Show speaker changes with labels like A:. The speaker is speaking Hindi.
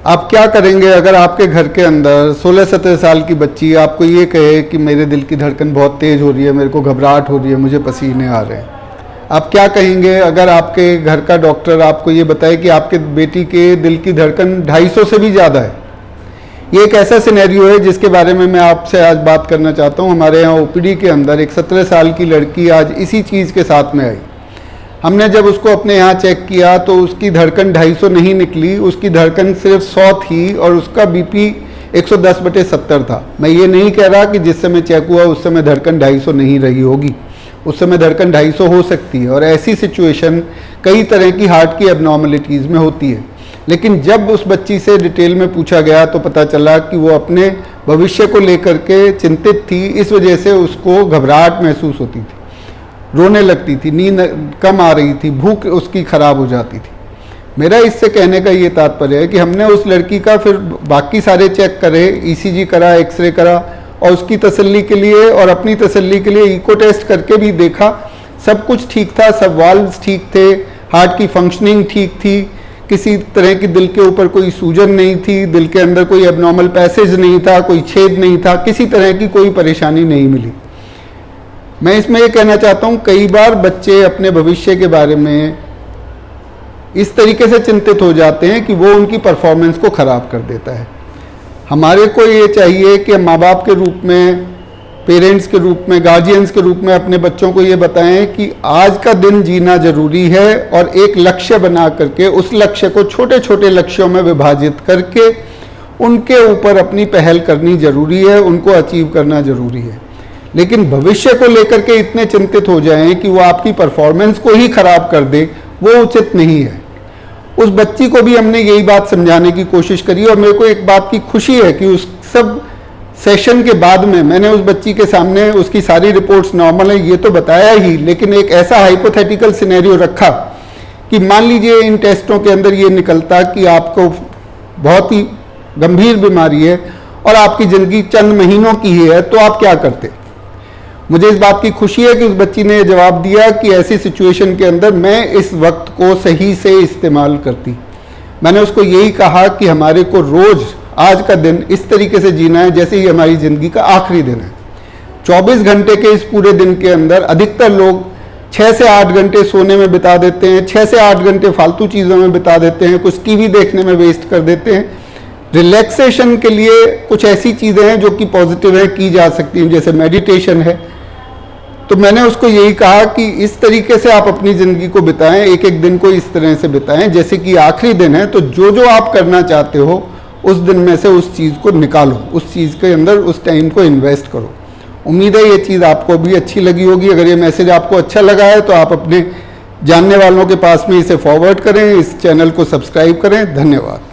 A: आप क्या करेंगे अगर आपके घर के अंदर 16-17 साल की बच्ची आपको ये कहे कि मेरे दिल की धड़कन बहुत तेज़ हो रही है, मेरे को घबराहट हो रही है, मुझे पसीने आ रहे हैं? आप क्या कहेंगे अगर आपके घर का डॉक्टर आपको ये बताए कि आपके बेटी के दिल की धड़कन 250 से भी ज़्यादा है? ये एक ऐसा सिनेरियो है जिसके बारे में मैं आपसे आज बात करना चाहता हूँ। हमारे यहाँ ओपीडी के अंदर एक 17 साल की लड़की आज इसी चीज़ के साथ में आई। हमने जब उसको अपने यहाँ चेक किया तो उसकी धड़कन 250 नहीं निकली, उसकी धड़कन सिर्फ 100 थी और उसका बीपी 110/70 था। मैं ये नहीं कह रहा कि जिस समय चेक हुआ उस समय धड़कन 250 नहीं रही होगी, उस समय धड़कन 250 हो सकती है, और ऐसी सिचुएशन कई तरह की हार्ट की एबनॉर्मलिटीज़ में होती है। लेकिन जब उस बच्ची से डिटेल में पूछा गया तो पता चला कि वो अपने भविष्य को लेकर के चिंतित थी, इस वजह से उसको घबराहट महसूस होती थी, रोने लगती थी, नींद कम आ रही थी, भूख उसकी खराब हो जाती थी। मेरा इससे कहने का ये तात्पर्य है कि हमने उस लड़की का फिर बाकी सारे चेक करे, ईसीजी करा, एक्सरे करा, और उसकी तसल्ली के लिए और अपनी तसल्ली के लिए इको टेस्ट करके भी देखा, सब कुछ ठीक था, सब वाल्व्स ठीक थे, हार्ट की फंक्शनिंग ठीक थी, किसी तरह की दिल के ऊपर कोई सूजन नहीं थी, दिल के अंदर कोई एबनॉर्मल पैसेज नहीं था, कोई छेद नहीं था, किसी तरह की कोई परेशानी नहीं मिली। मैं इसमें ये कहना चाहता हूँ, कई बार बच्चे अपने भविष्य के बारे में इस तरीके से चिंतित हो जाते हैं कि वो उनकी परफॉर्मेंस को ख़राब कर देता है। हमारे को ये चाहिए कि माँ बाप के रूप में, पेरेंट्स के रूप में, गार्जियंस के रूप में अपने बच्चों को ये बताएं कि आज का दिन जीना जरूरी है, और एक लक्ष्य बना करके उस लक्ष्य को छोटे छोटे लक्ष्यों में विभाजित करके उनके ऊपर अपनी पहल करनी जरूरी है, उनको अचीव करना जरूरी है। लेकिन भविष्य को लेकर के इतने चिंतित हो जाएं कि वो आपकी परफॉर्मेंस को ही खराब कर दे, वो उचित नहीं है। उस बच्ची को भी हमने यही बात समझाने की कोशिश करी, और मेरे को एक बात की खुशी है कि उस सब सेशन के बाद में मैंने उस बच्ची के सामने उसकी सारी रिपोर्ट्स नॉर्मल है ये तो बताया ही, लेकिन एक ऐसा हाइपोथेटिकल सिनेरियो रखा कि मान लीजिए इन टेस्टों के अंदर ये निकलता कि आपको बहुत ही गंभीर बीमारी है और आपकी ज़िंदगी चंद महीनों की ही है, तो आप क्या करते? मुझे इस बात की खुशी है कि उस बच्ची ने जवाब दिया कि ऐसी सिचुएशन के अंदर मैं इस वक्त को सही से इस्तेमाल करती। मैंने उसको यही कहा कि हमारे को रोज़ आज का दिन इस तरीके से जीना है जैसे ही हमारी ज़िंदगी का आखिरी दिन है। 24 घंटे के इस पूरे दिन के अंदर अधिकतर लोग 6 से 8 घंटे सोने में बिता देते हैं, 6 से 8 घंटे फालतू चीज़ों में बिता देते हैं, कुछ टीवी देखने में वेस्ट कर देते हैं। रिलैक्सेशन के लिए कुछ ऐसी चीज़ें हैं जो कि पॉजिटिव है, की जा सकती हैं, जैसे मेडिटेशन है। तो मैंने उसको यही कहा कि इस तरीके से आप अपनी ज़िंदगी को बिताएं, एक एक दिन को इस तरह से बिताएं जैसे कि आखिरी दिन है, तो जो जो आप करना चाहते हो उस दिन में से उस चीज़ को निकालो, उस चीज़ के अंदर उस टाइम को इन्वेस्ट करो। उम्मीद है ये चीज़ आपको भी अच्छी लगी होगी। अगर ये मैसेज आपको अच्छा लगा है तो आप अपने जानने वालों के पास में इसे फॉरवर्ड करें, इस चैनल को सब्सक्राइब करें। धन्यवाद।